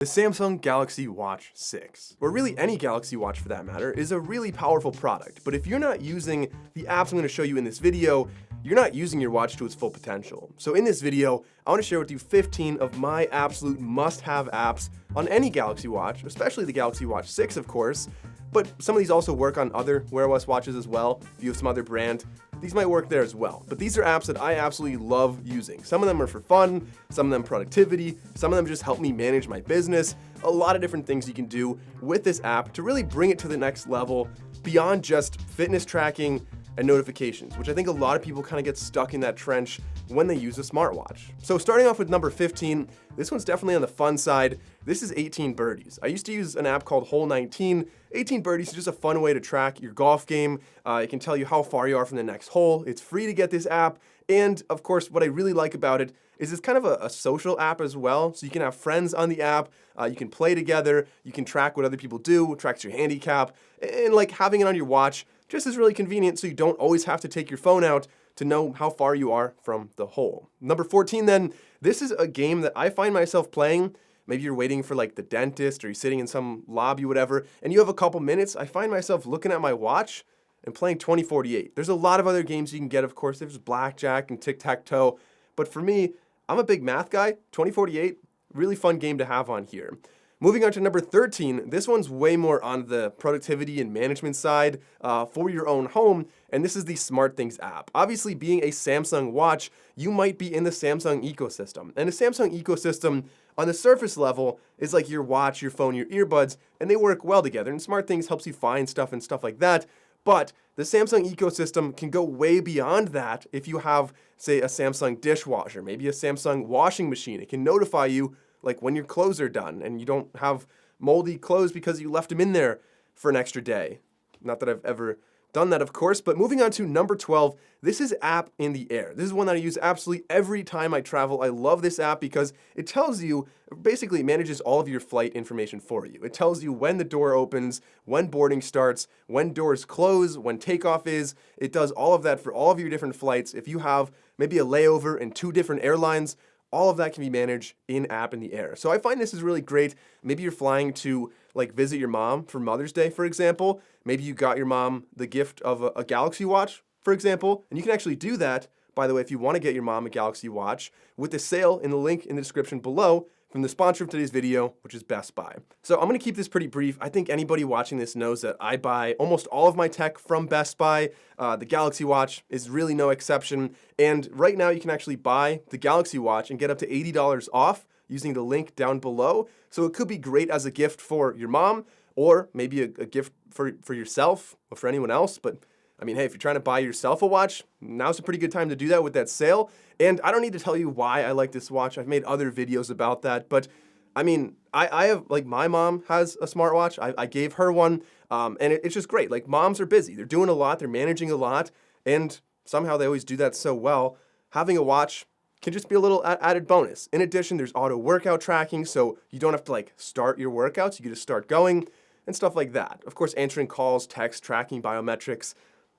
The Samsung Galaxy Watch 6, or really any Galaxy Watch for that matter, is a really powerful product. But if you're not using the apps I'm going to show you in this video, you're not using your watch to its full potential. So in this video, I want to share with you 15 of my absolute must-have apps on any Galaxy Watch, especially the Galaxy Watch 6, of course. But some of these also work on other Wear OS watches as well. If you have some other brand, these might work there as well. But these are apps that I absolutely love using. Some of them are for fun, some of them productivity, some of them just help me manage my business. A lot of different things you can do with this app to really bring it to the next level beyond just fitness tracking and notifications, which I think a lot of people kind of get stuck in that trench when they use a smartwatch. So starting off with number 15, this one's definitely on the fun side. This is 18 Birdies. I used to use an app called Hole 19. 18 Birdies is just a fun way to track your golf game. It can tell you how far you are from the next hole. It's free to get this app. And of course, what I really like about it is it's kind of a social app as well. So you can have friends on the app. You can play together. You can track what other people do. It tracks your handicap. And like having it on your watch just is really convenient, so you don't always have to take your phone out to know how far you are from the hole. Number 14 then, this is a game that I find myself playing. Maybe you're waiting for like the dentist or you're sitting in some lobby, whatever, and you have a couple minutes. I find myself looking at my watch and playing 2048. There's a lot of other games you can get, of course. There's blackjack and tic-tac-toe. But for me, I'm a big math guy. 2048, really fun game to have on here. Moving on to number 13, this one's way more on the productivity and management side for your own home, and this is the SmartThings app. Obviously, being a Samsung watch, you might be in the Samsung ecosystem. And the Samsung ecosystem, on the surface level, is like your watch, your phone, your earbuds, and they work well together. And SmartThings helps you find stuff and stuff like that. But the Samsung ecosystem can go way beyond that if you have, say, a Samsung dishwasher, maybe a Samsung washing machine. It can notify you like when your clothes are done and you don't have moldy clothes because you left them in there for an extra day. Not that I've ever done that, of course, but moving on to number 12, this is App in the Air. This is one that I use absolutely every time I travel. I love this app because it tells you, basically manages all of your flight information for you. It tells you when the door opens, when boarding starts, when doors close, when takeoff is. It does all of that for all of your different flights. If you have maybe a layover in 2 different airlines, all of that can be managed in App in the Air. So I find this is really great. Maybe you're flying to like visit your mom for Mother's Day, for example. Maybe you got your mom the gift of a Galaxy Watch, for example. And you can actually do that, by the way, if you want to get your mom a Galaxy Watch, with the sale in the link in the description below from the sponsor of today's video, which is Best Buy. So I'm going to keep this pretty brief. I think anybody watching this knows that I buy almost all of my tech from Best Buy. The Galaxy Watch is really no exception. And right now you can actually buy the Galaxy Watch and get up to $80 off using the link down below. So it could be great as a gift for your mom, or maybe a gift for yourself or for anyone else. But I mean, hey, if you're trying to buy yourself a watch, now's a pretty good time to do that with that sale. And I don't need to tell you why I like this watch. I've made other videos about that. But I mean, I have, like, my mom has a smartwatch. I gave her one. And it's just great. Like, moms are busy. They're doing a lot. They're managing a lot. And somehow they always do that so well. Having a watch can just be a little added bonus. In addition, there's auto workout tracking. So you don't have to, like, start your workouts. You can just start going and stuff like that. Of course, answering calls, text, tracking biometrics.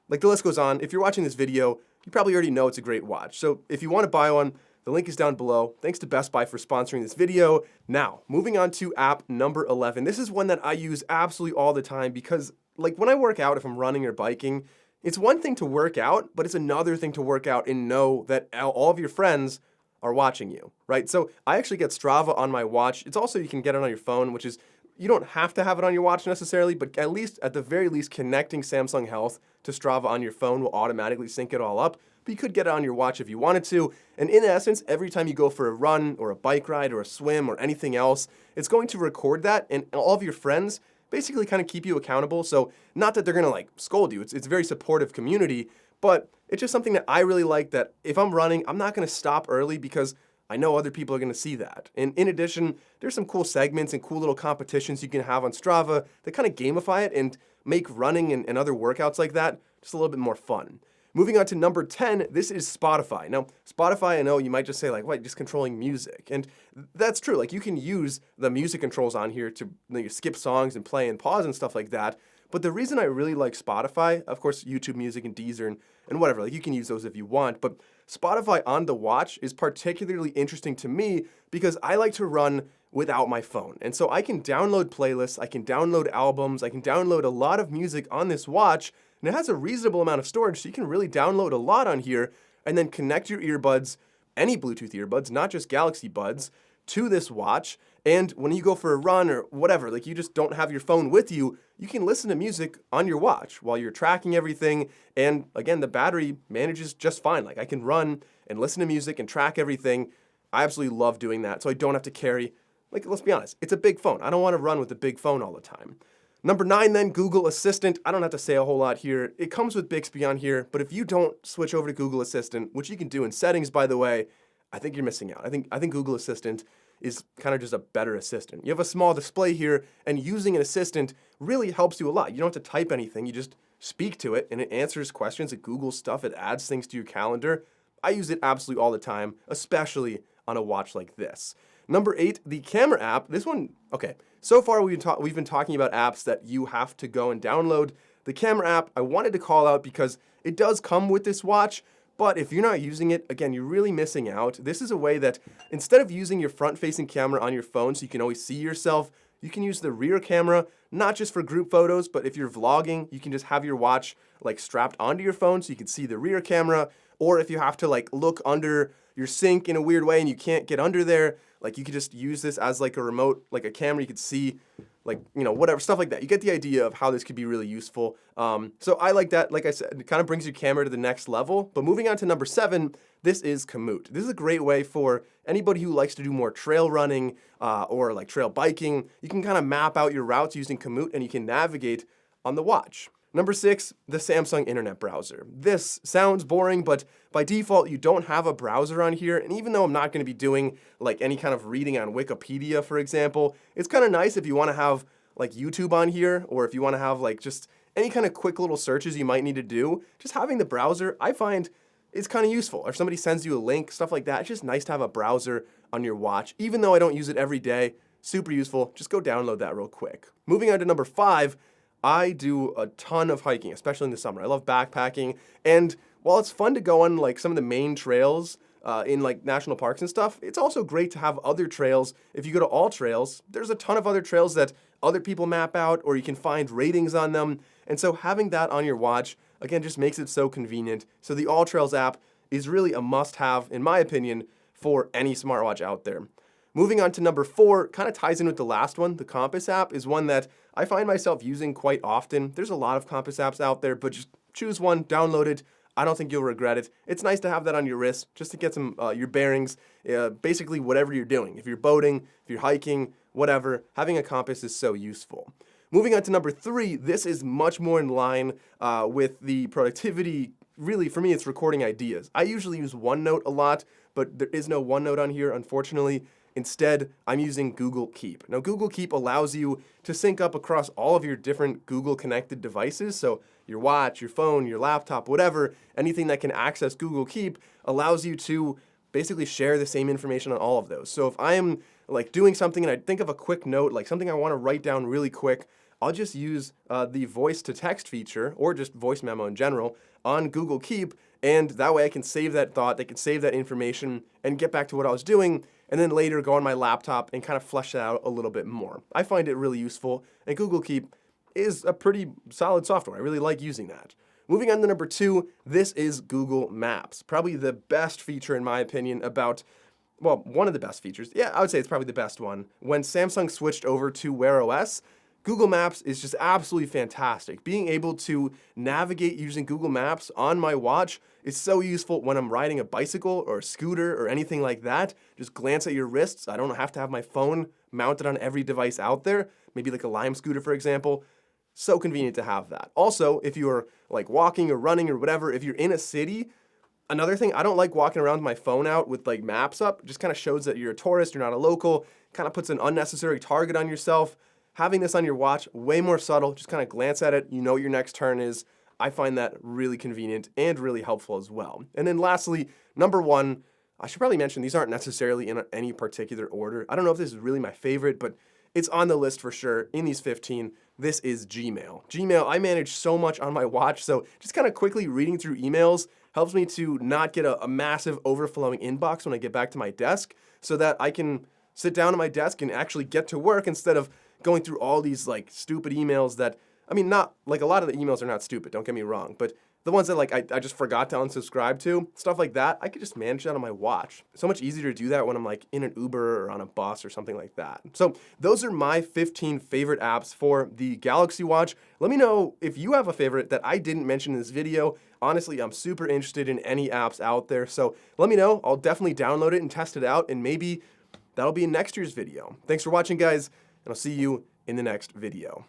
Like, the list goes on. If you're watching this video, you probably already know it's a great watch. So if you want to buy one, the link is down below. Thanks to Best Buy for sponsoring this video. Now, moving on to app number 11. This is one that I use absolutely all the time because, like, when I work out, if I'm running or biking, it's one thing to work out, but it's another thing to work out and know that all of your friends are watching you, right? So I actually get Strava on my watch. It's also, you can get it on your phone, which is, you don't have to have it on your watch necessarily, but at the very least, connecting Samsung Health to Strava on your phone will automatically sync it all up. But you could get it on your watch if you wanted to. And in essence, every time you go for a run or a bike ride or a swim or anything else, it's going to record that, and all of your friends basically kind of keep you accountable. So not that they're going to like scold you. It's a very supportive community, but it's just something that I really like, that if I'm running, I'm not going to stop early because I know other people are going to see that. And in addition, there's some cool segments and cool little competitions you can have on Strava that kind of gamify it and make running and other workouts like that just a little bit more fun. Moving on to number 10, this is Spotify. Now, Spotify, I know you might just say, like, what, just controlling music? And that's true. Like, you can use the music controls on here to, you know, skip songs and play and pause and stuff like that. But the reason I really like Spotify, of course, YouTube Music and Deezer and whatever, like, you can use those if you want, but Spotify on the watch is particularly interesting to me because I like to run without my phone. And so I can download playlists, I can download albums, I can download a lot of music on this watch, and it has a reasonable amount of storage, so you can really download a lot on here, and then connect your earbuds, any Bluetooth earbuds, not just Galaxy Buds, to this watch. And when you go for a run or whatever, like you just don't have your phone with you, you can listen to music on your watch while you're tracking everything. And again, the battery manages just fine. Like I can run and listen to music and track everything. I absolutely love doing that, so I don't have to carry, like, let's be honest, it's a big phone. I don't want to run with a big phone all the time. Number 9 then, Google Assistant. I don't have to say a whole lot here. It comes with Bixby on here, but if you don't switch over to Google Assistant, which you can do in settings, by the way, I think you're missing out. I think Google Assistant is kind of just a better assistant. You have a small display here, and using an assistant really helps you a lot. You don't have to type anything. You just speak to it, and it answers questions. It Googles stuff. It adds things to your calendar. I use it absolutely all the time, especially on a watch like this. Number 8, the camera app. This one, okay. So far we've been talking about apps that you have to go and download. The camera app, I wanted to call out because it does come with this watch, but if you're not using it, again, you're really missing out. This is a way that instead of using your front-facing camera on your phone so you can always see yourself, you can use the rear camera, not just for group photos, but if you're vlogging, you can just have your watch like strapped onto your phone so you can see the rear camera, or if you have to like look under your sink in a weird way and you can't get under there, like you could just use this as like a remote, like a camera. You could see, like, you know, whatever, stuff like that. You get the idea of how this could be really useful. So I like that. Like I said, it kind of brings your camera to the next level. But moving on to number 7, this is Komoot. This is a great way for anybody who likes to do more trail running or like trail biking. You can kind of map out your routes using Komoot, and you can navigate on the watch. Number 6, the Samsung Internet Browser. This sounds boring, but by default, you don't have a browser on here. And even though I'm not going to be doing like any kind of reading on Wikipedia, for example, it's kind of nice if you want to have like YouTube on here, or if you want to have like just any kind of quick little searches you might need to do. Just having the browser, I find, is kind of useful. Or if somebody sends you a link, stuff like that, it's just nice to have a browser on your watch. Even though I don't use it every day, super useful. Just go download that real quick. Moving on to number 5, I do a ton of hiking, especially in the summer. I love backpacking, and while it's fun to go on like some of the main trails in like national parks and stuff, it's also great to have other trails. If you go to All Trails, there's a ton of other trails that other people map out, or you can find ratings on them. And so having that on your watch, again, just makes it so convenient. So the All Trails app is really a must-have, in my opinion, for any smartwatch out there. Moving on to number 4, kind of ties in with the last one. The Compass app is one that I find myself using quite often. There's a lot of Compass apps out there, but just choose one, download it. I don't think you'll regret it. It's nice to have that on your wrist just to get some your bearings, basically whatever you're doing. If you're boating, if you're hiking, whatever, having a compass is so useful. Moving on to number 3, this is much more in line with the productivity. Really, for me, it's recording ideas. I usually use OneNote a lot, but there is no OneNote on here, unfortunately. Instead, I'm using Google Keep. Now, Google Keep allows you to sync up across all of your different Google connected devices. So your watch, your phone, your laptop, whatever, anything that can access Google Keep allows you to basically share the same information on all of those. So if I'm like doing something and I think of a quick note, like something I want to write down really quick, I'll just use the voice to text feature, or just voice memo in general, on Google Keep. And that way I can save that thought, they can save that information and get back to what I was doing, and then later go on my laptop and kind of flesh it out a little bit more. I find it really useful, and Google Keep is a pretty solid software. I really like using that. Moving on to number 2, this is Google Maps. Probably the best feature, in my opinion, about, well, one of the best features. Yeah, I would say it's probably the best one. When Samsung switched over to Wear OS, Google Maps is just absolutely fantastic. Being able to navigate using Google Maps on my watch is so useful when I'm riding a bicycle or a scooter or anything like that. Just glance at your wrists. I don't have to have my phone mounted on every device out there. Maybe like a Lime scooter, for example. So convenient to have that. Also, if you're like walking or running or whatever, if you're in a city, another thing, I don't like walking around with my phone out with like maps up. It just kind of shows that you're a tourist, you're not a local, kind of puts an unnecessary target on yourself. Having this on your watch, way more subtle, just kind of glance at it, you know what your next turn is. I find that really convenient and really helpful as well. And then lastly, number 1, I should probably mention these aren't necessarily in any particular order. I don't know if this is really my favorite, but it's on the list for sure in these 15. This is Gmail. Gmail, I manage so much on my watch, so just kind of quickly reading through emails helps me to not get a massive overflowing inbox when I get back to my desk, so that I can sit down at my desk and actually get to work instead of going through all these like stupid emails that, I mean, not like a lot of the emails are not stupid, don't get me wrong, but the ones that like I just forgot to unsubscribe to, stuff like that, I could just manage that on my watch. So much easier to do that when I'm like in an Uber or on a bus or something like that. So those are my 15 favorite apps for the Galaxy Watch. Let me know if you have a favorite that I didn't mention in this video. Honestly, I'm super interested in any apps out there. So let me know. I'll definitely download it and test it out, and maybe that'll be in next year's video. Thanks for watching, guys, and I'll see you in the next video.